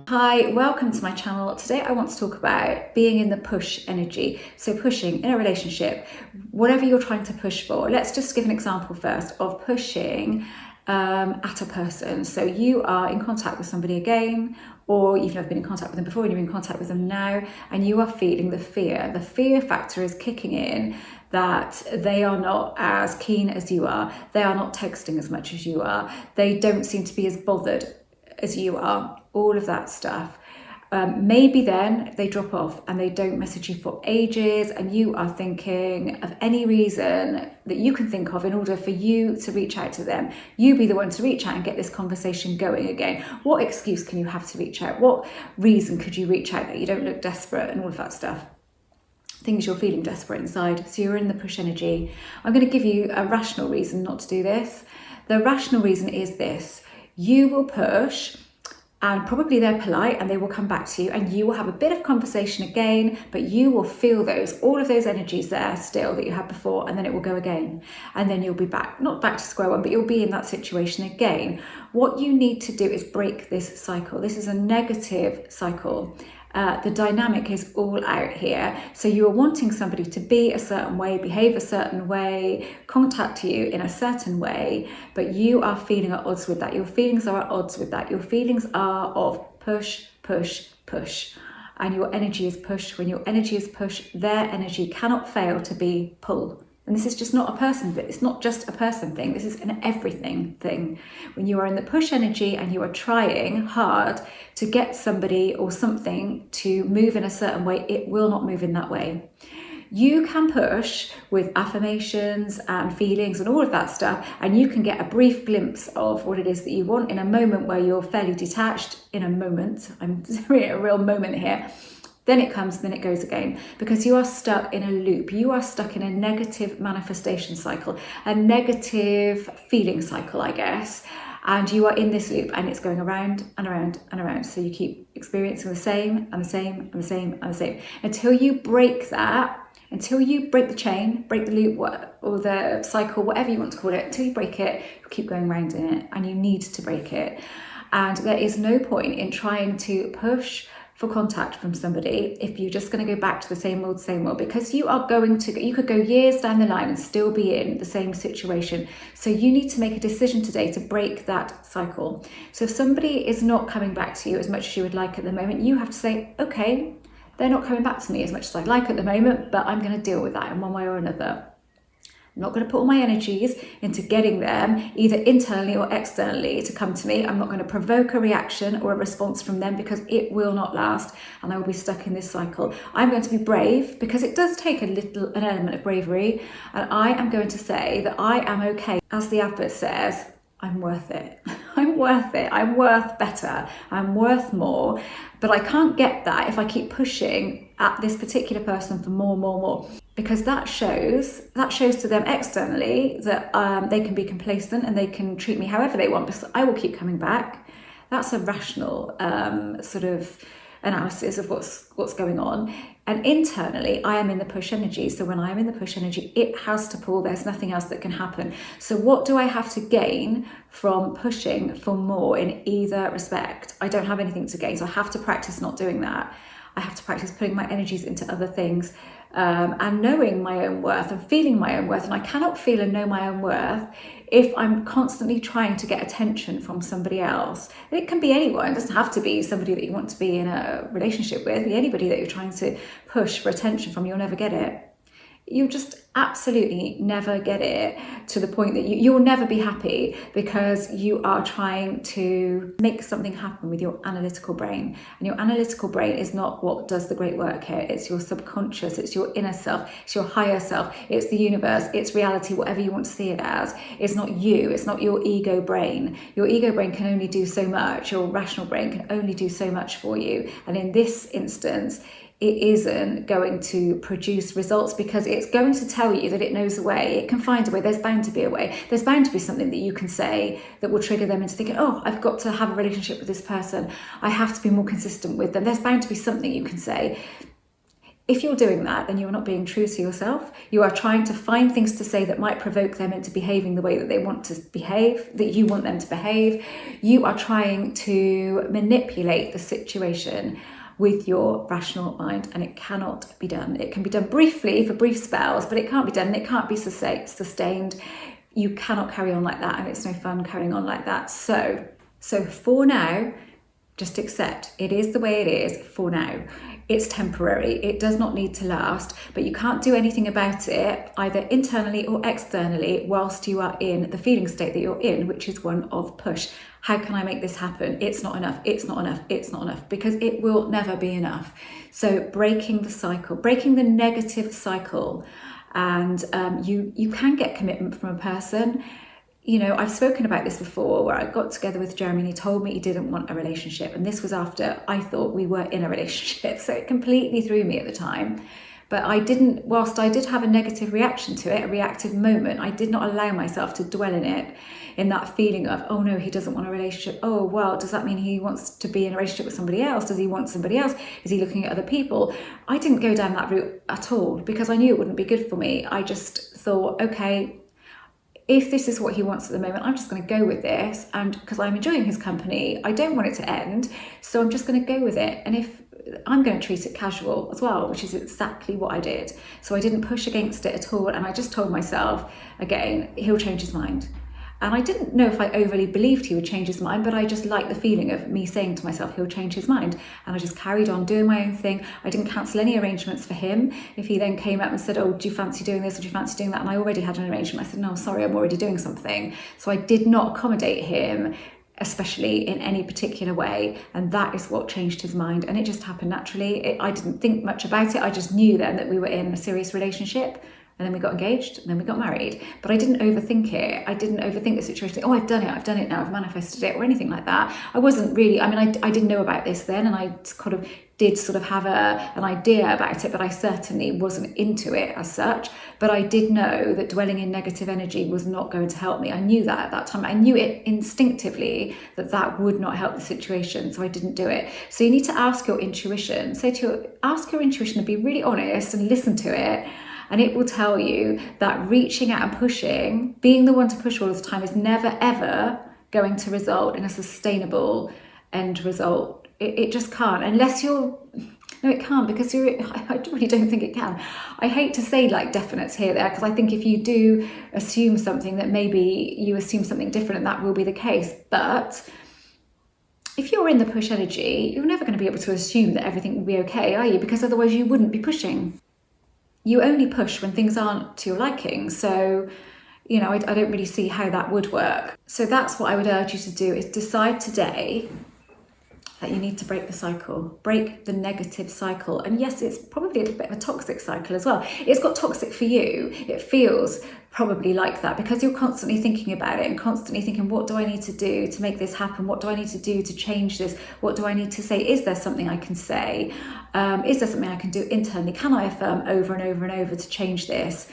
Hi, welcome to my channel. Today I want to talk about being in the push energy. So pushing in a relationship, whatever you're trying to push for. Let's just give an example first of pushing at a person. So you are in contact with somebody again, or you've never been in contact with them before and you're in contact with them now, and you are feeling the fear. The fear factor is kicking in that they are not as keen as you are. They are not texting as much as you are. They don't seem to be as bothered as you are, all of that stuff. Maybe then they drop off and they don't message you for ages, and you are thinking of any reason that you can think of in order for you to reach out to them. You be the one to reach out and get this conversation going again. What excuse can you have to reach out? What reason could you reach out that you don't look desperate and all of that stuff? Things you're feeling desperate inside. So you're in the push energy. I'm going to give you a rational reason not to do this. The rational reason is this: you will push, and probably they're polite and they will come back to you and you will have a bit of conversation again, but you will feel all of those energies there still that you had before, and then it will go again. And then you'll be back, not back to square one, but you'll be in that situation again. What you need to do is break this cycle. This is a negative cycle. The dynamic is all out here. So you are wanting somebody to be a certain way, behave a certain way, contact you in a certain way, but you are feeling at odds with that. Your feelings are at odds with that. Your feelings are of push, push, push. And your energy is push. When your energy is push, their energy cannot fail to be pull. And this is just not a person thing. It's not just a person thing. This is an everything thing. When you are in the push energy and you are trying hard to get somebody or something to move in a certain way, it will not move in that way. You can push with affirmations and feelings and all of that stuff, and you can get a brief glimpse of what it is that you want in a moment where you're fairly detached. In a moment, I'm a real moment here. Then it comes, then it goes again, because you are stuck in a loop. You are stuck in a negative manifestation cycle, a negative feeling cycle, I guess. And you are in this loop and it's going around and around and around. So you keep experiencing the same and the same and the same and the same until you break that, until you break the chain, break the loop or the cycle, whatever you want to call it. Until you break it, you keep going around in it, and you need to break it. And there is no point in trying to push for contact from somebody if you're just going to go back to the same old, because you could go years down the line and still be in the same situation. So you need to make a decision today to break that cycle. So if somebody is not coming back to you as much as you would like at the moment, you have to say, okay, they're not coming back to me as much as I'd like at the moment, but I'm going to deal with that in one way or another. I'm not going to put all my energies into getting them either internally or externally to come to me. I'm not going to provoke a reaction or a response from them, because it will not last and I will be stuck in this cycle. I'm going to be brave, because it does take an element of bravery, and I am going to say that I am okay. As the advert says, I'm worth it. I'm worth it. I'm worth better. I'm worth more. But I can't get that if I keep pushing at this particular person for more. Because that shows to them externally that they can be complacent and they can treat me however they want, because I will keep coming back. That's a rational sort of analysis of what's going on. And internally, I am in the push energy. So when I am in the push energy, it has to pull. There's nothing else that can happen. So what do I have to gain from pushing for more in either respect? I don't have anything to gain. So I have to practice not doing that. I have to practice putting my energies into other things, and knowing my own worth and feeling my own worth. And I cannot feel and know my own worth if I'm constantly trying to get attention from somebody else. It can be anyone. It doesn't have to be somebody that you want to be in a relationship with. Be anybody that you're trying to push for attention from. You'll never get it. You'll just absolutely never get it, to the point that you'll never be happy, because you are trying to make something happen with your analytical brain. And your analytical brain is not what does the great work here. It's your subconscious, it's your inner self, it's your higher self, it's the universe, it's reality, whatever you want to see it as. It's not you, it's not your ego brain. Your ego brain can only do so much. Your rational brain can only do so much for you. And in this instance, it isn't going to produce results, because it's going to tell you that it knows a way. It can find a way. There's bound to be a way. There's bound to be something that you can say that will trigger them into thinking, oh, I've got to have a relationship with this person. I have to be more consistent with them. There's bound to be something you can say. If you're doing that, then you're not being true to yourself. You are trying to find things to say that might provoke them into behaving the way that they want to behave, that you want them to behave. You are trying to manipulate the situation with your rational mind, and it cannot be done. It can be done briefly for brief spells, but it can't be done. It can't be sustained. You cannot carry on like that, and it's no fun carrying on like that. So for now, just accept it is the way it is for now. It's temporary, it does not need to last, but you can't do anything about it, either internally or externally, whilst you are in the feeling state that you're in, which is one of push. How can I make this happen? It's not enough, it's not enough, it's not enough, because it will never be enough. So breaking the cycle, breaking the negative cycle, and you can get commitment from a person. You know, I've spoken about this before, where I got together with Jeremy and he told me he didn't want a relationship. And this was after I thought we were in a relationship. So it completely threw me at the time. But whilst I did have a negative reaction to it, a reactive moment, I did not allow myself to dwell in it, in that feeling of, oh no, he doesn't want a relationship. Oh, well, does that mean he wants to be in a relationship with somebody else? Does he want somebody else? Is he looking at other people? I didn't go down that route at all, because I knew it wouldn't be good for me. I just thought, okay, if this is what he wants at the moment, I'm just going to go with this. And because I'm enjoying his company, I don't want it to end. So I'm just going to go with it. And if I'm going to treat it casual as well, which is exactly what I did. So I didn't push against it at all. And I just told myself, again, he'll change his mind. And I didn't know if I overly believed he would change his mind, but I just liked the feeling of me saying to myself, he'll change his mind. And I just carried on doing my own thing. I didn't cancel any arrangements for him. If he then came up and said, oh, do you fancy doing this or do you fancy doing that? And I already had an arrangement. I said, no, sorry, I'm already doing something. So I did not accommodate him, especially in any particular way. And that is what changed his mind. And it just happened naturally. I didn't think much about it. I just knew then that we were in a serious relationship. And then we got engaged, and then we got married. But I didn't overthink it. I didn't overthink the situation. Oh, I've done it now, I've manifested it, or anything like that. I wasn't really, I didn't know about this then, and I did have an idea about it, but I certainly wasn't into it as such. But I did know that dwelling in negative energy was not going to help me. I knew that at that time. I knew it instinctively that would not help the situation, so I didn't do it. So you need to ask your intuition. Ask your intuition to be really honest and listen to it. And it will tell you that reaching out and pushing, being the one to push all the time, is never, ever going to result in a sustainable end result. It just can't, unless no, it can't, because I really don't think it can. I hate to say definites here there, because I think if you do assume something, that maybe you assume something different, and that will be the case. But if you're in the push energy, you're never going to be able to assume that everything will be okay, are you? Because otherwise you wouldn't be pushing. You only push when things aren't to your liking. So, I don't really see how that would work. So that's what I would urge you to do, is decide today that you need to break the cycle, break the negative cycle. And yes, it's probably a little bit of a toxic cycle as well. It's got toxic for you. It feels probably like that because you're constantly thinking about it and constantly thinking, what do I need to do to make this happen? What do I need to do to change this? What do I need to say? Is there something I can say? Is there something I can do internally? Can I affirm over and over and over to change this?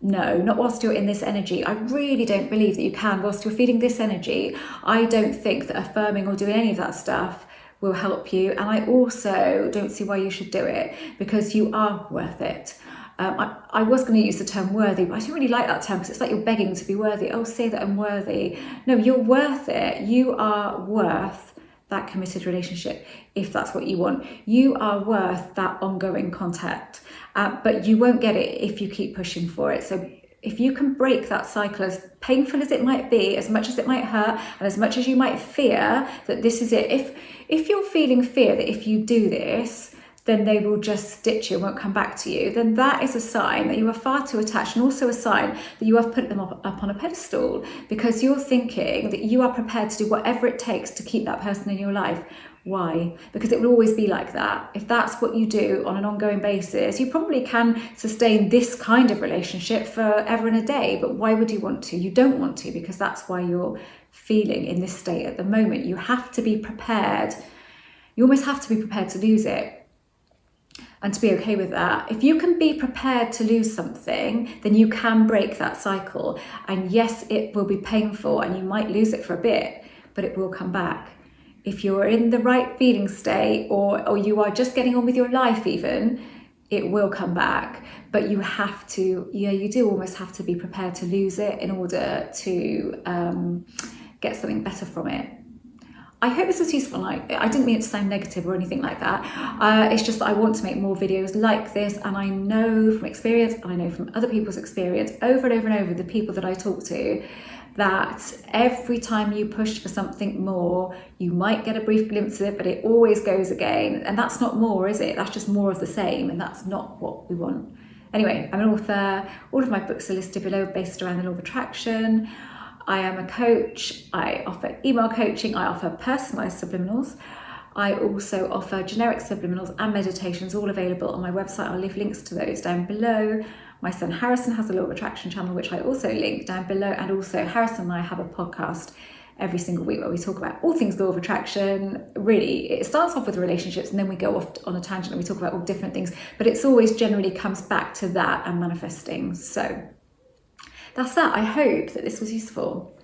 No, not whilst you're in this energy. I really don't believe that you can. Whilst you're feeling this energy, I don't think that affirming or doing any of that stuff will help you. And I also don't see why you should do it, because you are worth it. I was going to use the term worthy, but I don't really like that term because it's like you're begging to be worthy. Oh, say that I'm worthy. No, you're worth it. You are worth that committed relationship, if that's what you want. You are worth that ongoing contact, but you won't get it if you keep pushing for it. So if you can break that cycle, as painful as it might be, as much as it might hurt, and as much as you might fear that this is it, if you're feeling fear that if you do this, then they will just stitch you and won't come back to you, then that is a sign that you are far too attached, and also a sign that you have put them up on a pedestal, because you're thinking that you are prepared to do whatever it takes to keep that person in your life. Why? Because it will always be like that. If that's what you do on an ongoing basis, you probably can sustain this kind of relationship forever and a day, but why would you want to? You don't want to, because that's why you're feeling in this state at the moment. You have to be prepared. You almost have to be prepared to lose it, and to be okay with that. If you can be prepared to lose something, then you can break that cycle. And yes, it will be painful and you might lose it for a bit, but it will come back. If you're in the right feeling state, or you are just getting on with your life even, it will come back, but you have to, you do almost have to be prepared to lose it in order to get something better from it. I hope this was useful. I didn't mean it to sound negative or anything like that. It's just that I want to make more videos like this, and I know from experience, and I know from other people's experience, over and over and over, the people that I talk to, that every time you push for something more, you might get a brief glimpse of it, but it always goes again. And that's not more, is it? That's just more of the same, and that's not what we want. Anyway, I'm an author. All of my books are listed below, based around the law of attraction. I am a coach. I offer email coaching. I offer personalized subliminals. I also offer generic subliminals and meditations, all available on my website. I'll leave links to those down below. My son Harrison has a law of attraction channel, which I also link down below. And also Harrison and I have a podcast every single week where we talk about all things law of attraction. Really, it starts off with relationships and then we go off on a tangent and we talk about all different things, but it's always generally comes back to that and manifesting. So that's that. I hope that this was useful.